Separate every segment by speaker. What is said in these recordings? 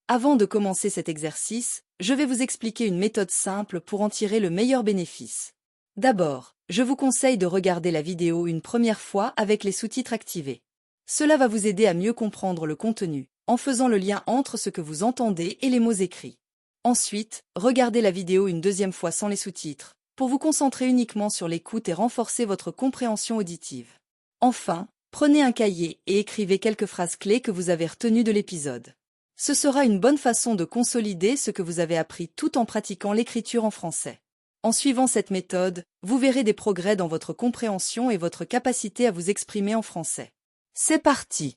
Speaker 1: Avant de commencer cet exercice, je vais vous expliquer une méthode simple pour en tirer le meilleur bénéfice. D'abord, je vous conseille de regarder la vidéo une première fois avec les sous-titres activés. Cela va vous aider à mieux comprendre le contenu, en faisant le lien entre ce que vous entendez et les mots écrits. Ensuite, regardez la vidéo une deuxième fois sans les sous-titres, pour vous concentrer uniquement sur l'écoute et renforcer votre compréhension auditive. Enfin, prenez un cahier et écrivez quelques phrases clés que vous avez retenues de l'épisode. Ce sera une bonne façon de consolider ce que vous avez appris tout en pratiquant l'écriture en français. En suivant cette méthode, vous verrez des progrès dans votre compréhension et votre capacité à vous exprimer en français. C'est parti!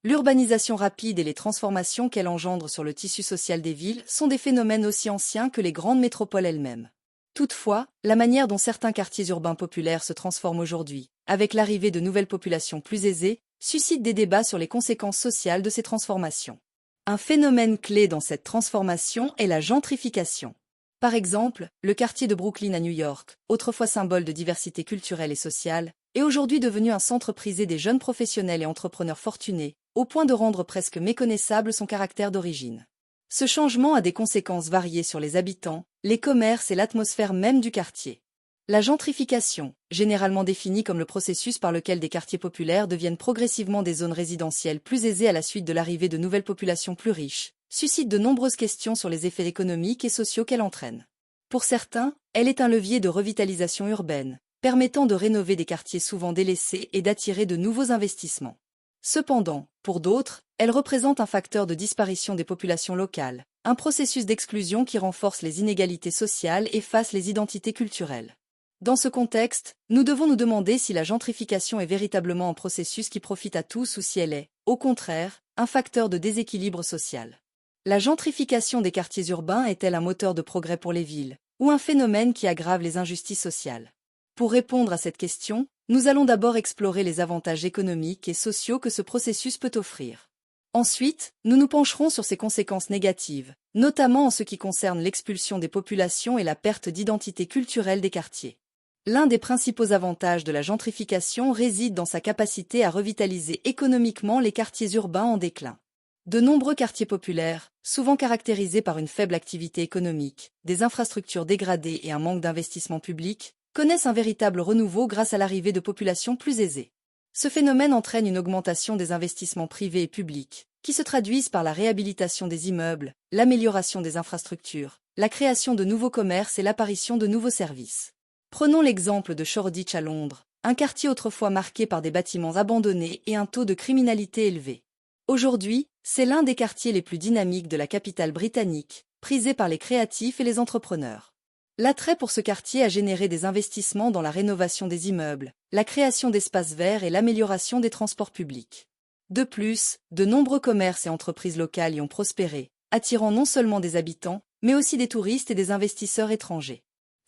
Speaker 1: L'urbanisation rapide et les transformations qu'elle engendre sur le tissu social des villes sont des phénomènes aussi anciens que les grandes métropoles elles-mêmes. Toutefois, la manière dont certains quartiers urbains populaires se transforment aujourd'hui, avec l'arrivée de nouvelles populations plus aisées, suscite des débats sur les conséquences sociales de ces transformations. Un phénomène clé dans cette transformation est la gentrification. Par exemple, le quartier de Brooklyn à New York, autrefois symbole de diversité culturelle et sociale, est aujourd'hui devenu un centre prisé des jeunes professionnels et entrepreneurs fortunés, au point de rendre presque méconnaissable son caractère d'origine. Ce changement a des conséquences variées sur les habitants, les commerces et l'atmosphère même du quartier. La gentrification, généralement définie comme le processus par lequel des quartiers populaires deviennent progressivement des zones résidentielles plus aisées à la suite de l'arrivée de nouvelles populations plus riches, suscite de nombreuses questions sur les effets économiques et sociaux qu'elle entraîne. Pour certains, elle est un levier de revitalisation urbaine, permettant de rénover des quartiers souvent délaissés et d'attirer de nouveaux investissements. Cependant, pour d'autres, elle représente un facteur de disparition des populations locales, un processus d'exclusion qui renforce les inégalités sociales et efface les identités culturelles. Dans ce contexte, nous devons nous demander si la gentrification est véritablement un processus qui profite à tous ou si elle est, au contraire, un facteur de déséquilibre social. La gentrification des quartiers urbains est-elle un moteur de progrès pour les villes, ou un phénomène qui aggrave les injustices sociales? Pour répondre à cette question, nous allons d'abord explorer les avantages économiques et sociaux que ce processus peut offrir. Ensuite, nous nous pencherons sur ses conséquences négatives, notamment en ce qui concerne l'expulsion des populations et la perte d'identité culturelle des quartiers. L'un des principaux avantages de la gentrification réside dans sa capacité à revitaliser économiquement les quartiers urbains en déclin. De nombreux quartiers populaires, souvent caractérisés par une faible activité économique, des infrastructures dégradées et un manque d'investissement public, connaissent un véritable renouveau grâce à l'arrivée de populations plus aisées. Ce phénomène entraîne une augmentation des investissements privés et publics, qui se traduisent par la réhabilitation des immeubles, l'amélioration des infrastructures, la création de nouveaux commerces et l'apparition de nouveaux services. Prenons l'exemple de Shoreditch à Londres, un quartier autrefois marqué par des bâtiments abandonnés et un taux de criminalité élevé. Aujourd'hui, c'est l'un des quartiers les plus dynamiques de la capitale britannique, prisé par les créatifs et les entrepreneurs. L'attrait pour ce quartier a généré des investissements dans la rénovation des immeubles, la création d'espaces verts et l'amélioration des transports publics. De plus, de nombreux commerces et entreprises locales y ont prospéré, attirant non seulement des habitants, mais aussi des touristes et des investisseurs étrangers.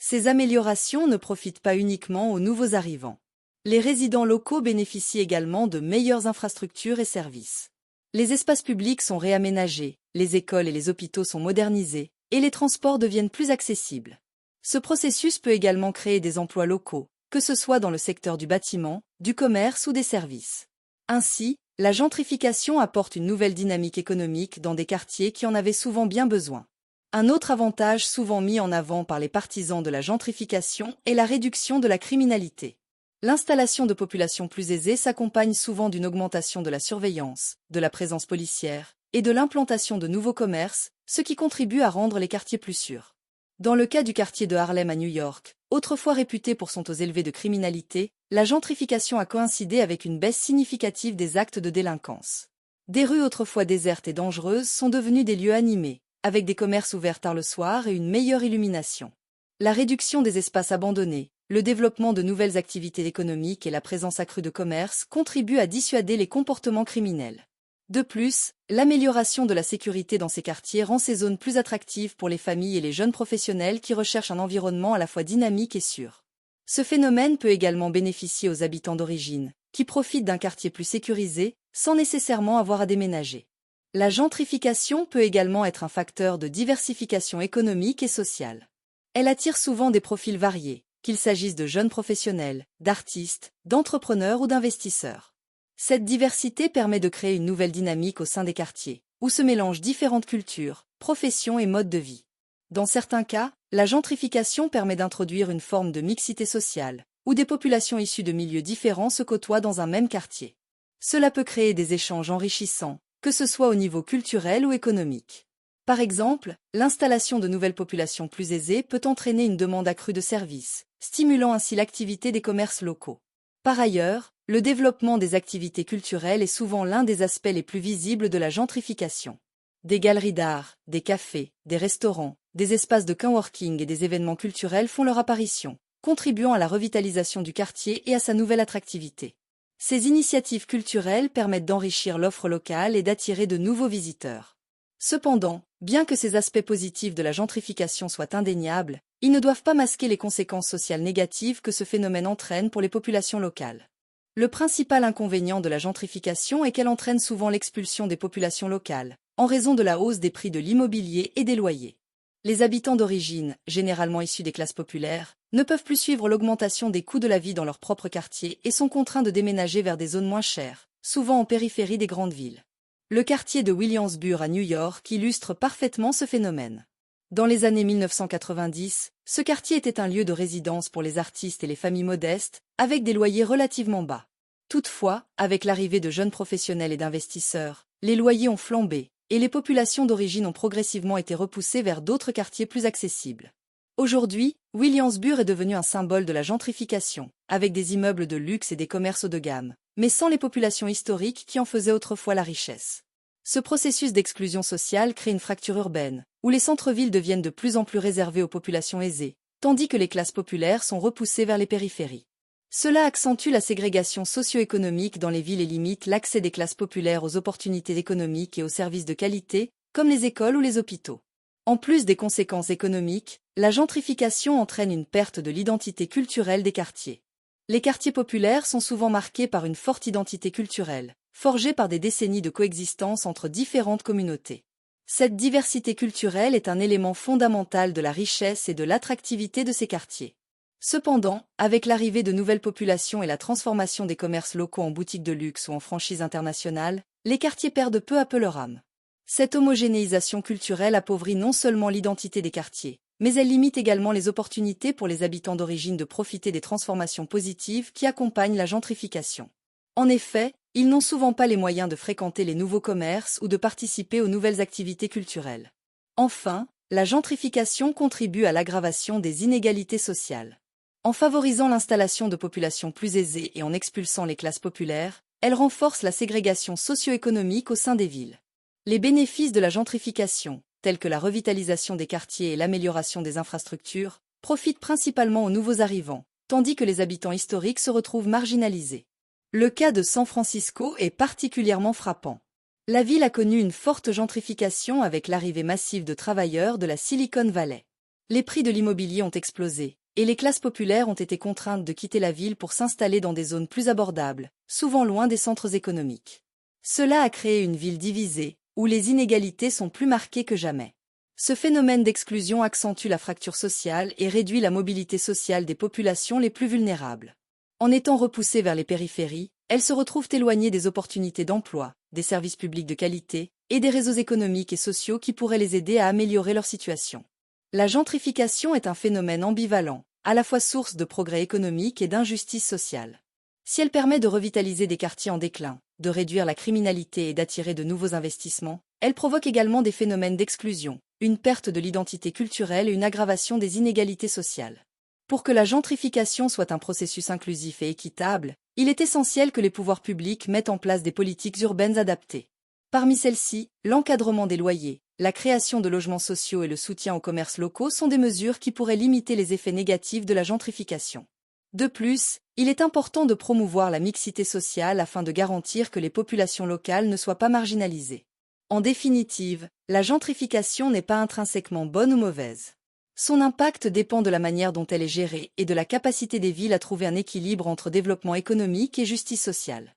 Speaker 1: Ces améliorations ne profitent pas uniquement aux nouveaux arrivants. Les résidents locaux bénéficient également de meilleures infrastructures et services. Les espaces publics sont réaménagés, les écoles et les hôpitaux sont modernisés, et les transports deviennent plus accessibles. Ce processus peut également créer des emplois locaux, que ce soit dans le secteur du bâtiment, du commerce ou des services. Ainsi, la gentrification apporte une nouvelle dynamique économique dans des quartiers qui en avaient souvent bien besoin. Un autre avantage souvent mis en avant par les partisans de la gentrification est la réduction de la criminalité. L'installation de populations plus aisées s'accompagne souvent d'une augmentation de la surveillance, de la présence policière et de l'implantation de nouveaux commerces, ce qui contribue à rendre les quartiers plus sûrs. Dans le cas du quartier de Harlem à New York, autrefois réputé pour son taux élevé de criminalité, la gentrification a coïncidé avec une baisse significative des actes de délinquance. Des rues autrefois désertes et dangereuses sont devenues des lieux animés, avec des commerces ouverts tard le soir et une meilleure illumination. La réduction des espaces abandonnés, le développement de nouvelles activités économiques et la présence accrue de commerces contribuent à dissuader les comportements criminels. De plus, l'amélioration de la sécurité dans ces quartiers rend ces zones plus attractives pour les familles et les jeunes professionnels qui recherchent un environnement à la fois dynamique et sûr. Ce phénomène peut également bénéficier aux habitants d'origine, qui profitent d'un quartier plus sécurisé, sans nécessairement avoir à déménager. La gentrification peut également être un facteur de diversification économique et sociale. Elle attire souvent des profils variés, qu'il s'agisse de jeunes professionnels, d'artistes, d'entrepreneurs ou d'investisseurs. Cette diversité permet de créer une nouvelle dynamique au sein des quartiers, où se mélangent différentes cultures, professions et modes de vie. Dans certains cas, la gentrification permet d'introduire une forme de mixité sociale, où des populations issues de milieux différents se côtoient dans un même quartier. Cela peut créer des échanges enrichissants, que ce soit au niveau culturel ou économique. Par exemple, l'installation de nouvelles populations plus aisées peut entraîner une demande accrue de services, stimulant ainsi l'activité des commerces locaux. Par ailleurs, le développement des activités culturelles est souvent l'un des aspects les plus visibles de la gentrification. Des galeries d'art, des cafés, des restaurants, des espaces de coworking et des événements culturels font leur apparition, contribuant à la revitalisation du quartier et à sa nouvelle attractivité. Ces initiatives culturelles permettent d'enrichir l'offre locale et d'attirer de nouveaux visiteurs. Cependant, bien que ces aspects positifs de la gentrification soient indéniables, ils ne doivent pas masquer les conséquences sociales négatives que ce phénomène entraîne pour les populations locales. Le principal inconvénient de la gentrification est qu'elle entraîne souvent l'expulsion des populations locales, en raison de la hausse des prix de l'immobilier et des loyers. Les habitants d'origine, généralement issus des classes populaires, ne peuvent plus suivre l'augmentation des coûts de la vie dans leur propre quartier et sont contraints de déménager vers des zones moins chères, souvent en périphérie des grandes villes. Le quartier de Williamsburg à New York illustre parfaitement ce phénomène. Dans les années 1990, ce quartier était un lieu de résidence pour les artistes et les familles modestes, avec des loyers relativement bas. Toutefois, avec l'arrivée de jeunes professionnels et d'investisseurs, les loyers ont flambé, et les populations d'origine ont progressivement été repoussées vers d'autres quartiers plus accessibles. Aujourd'hui, Williamsburg est devenu un symbole de la gentrification, avec des immeubles de luxe et des commerces haut de gamme, mais sans les populations historiques qui en faisaient autrefois la richesse. Ce processus d'exclusion sociale crée une fracture urbaine, où les centres-villes deviennent de plus en plus réservés aux populations aisées, tandis que les classes populaires sont repoussées vers les périphéries. Cela accentue la ségrégation socio-économique dans les villes et limite l'accès des classes populaires aux opportunités économiques et aux services de qualité, comme les écoles ou les hôpitaux. En plus des conséquences économiques, la gentrification entraîne une perte de l'identité culturelle des quartiers. Les quartiers populaires sont souvent marqués par une forte identité culturelle, forgée par des décennies de coexistence entre différentes communautés. Cette diversité culturelle est un élément fondamental de la richesse et de l'attractivité de ces quartiers. Cependant, avec l'arrivée de nouvelles populations et la transformation des commerces locaux en boutiques de luxe ou en franchises internationales, les quartiers perdent peu à peu leur âme. Cette homogénéisation culturelle appauvrit non seulement l'identité des quartiers, mais elle limite également les opportunités pour les habitants d'origine de profiter des transformations positives qui accompagnent la gentrification. En effet, ils n'ont souvent pas les moyens de fréquenter les nouveaux commerces ou de participer aux nouvelles activités culturelles. Enfin, la gentrification contribue à l'aggravation des inégalités sociales. En favorisant l'installation de populations plus aisées et en expulsant les classes populaires, elle renforce la ségrégation socio-économique au sein des villes. Les bénéfices de la gentrification, tels que la revitalisation des quartiers et l'amélioration des infrastructures, profitent principalement aux nouveaux arrivants, tandis que les habitants historiques se retrouvent marginalisés. Le cas de San Francisco est particulièrement frappant. La ville a connu une forte gentrification avec l'arrivée massive de travailleurs de la Silicon Valley. Les prix de l'immobilier ont explosé, et les classes populaires ont été contraintes de quitter la ville pour s'installer dans des zones plus abordables, souvent loin des centres économiques. Cela a créé une ville divisée, où les inégalités sont plus marquées que jamais. Ce phénomène d'exclusion accentue la fracture sociale et réduit la mobilité sociale des populations les plus vulnérables. En étant repoussées vers les périphéries, elles se retrouvent éloignées des opportunités d'emploi, des services publics de qualité et des réseaux économiques et sociaux qui pourraient les aider à améliorer leur situation. La gentrification est un phénomène ambivalent, à la fois source de progrès économique et d'injustice sociale. Si elle permet de revitaliser des quartiers en déclin, de réduire la criminalité et d'attirer de nouveaux investissements, elle provoque également des phénomènes d'exclusion, une perte de l'identité culturelle et une aggravation des inégalités sociales. Pour que la gentrification soit un processus inclusif et équitable, il est essentiel que les pouvoirs publics mettent en place des politiques urbaines adaptées. Parmi celles-ci, l'encadrement des loyers, la création de logements sociaux et le soutien aux commerces locaux sont des mesures qui pourraient limiter les effets négatifs de la gentrification. De plus, il est important de promouvoir la mixité sociale afin de garantir que les populations locales ne soient pas marginalisées. En définitive, la gentrification n'est pas intrinsèquement bonne ou mauvaise. Son impact dépend de la manière dont elle est gérée et de la capacité des villes à trouver un équilibre entre développement économique et justice sociale.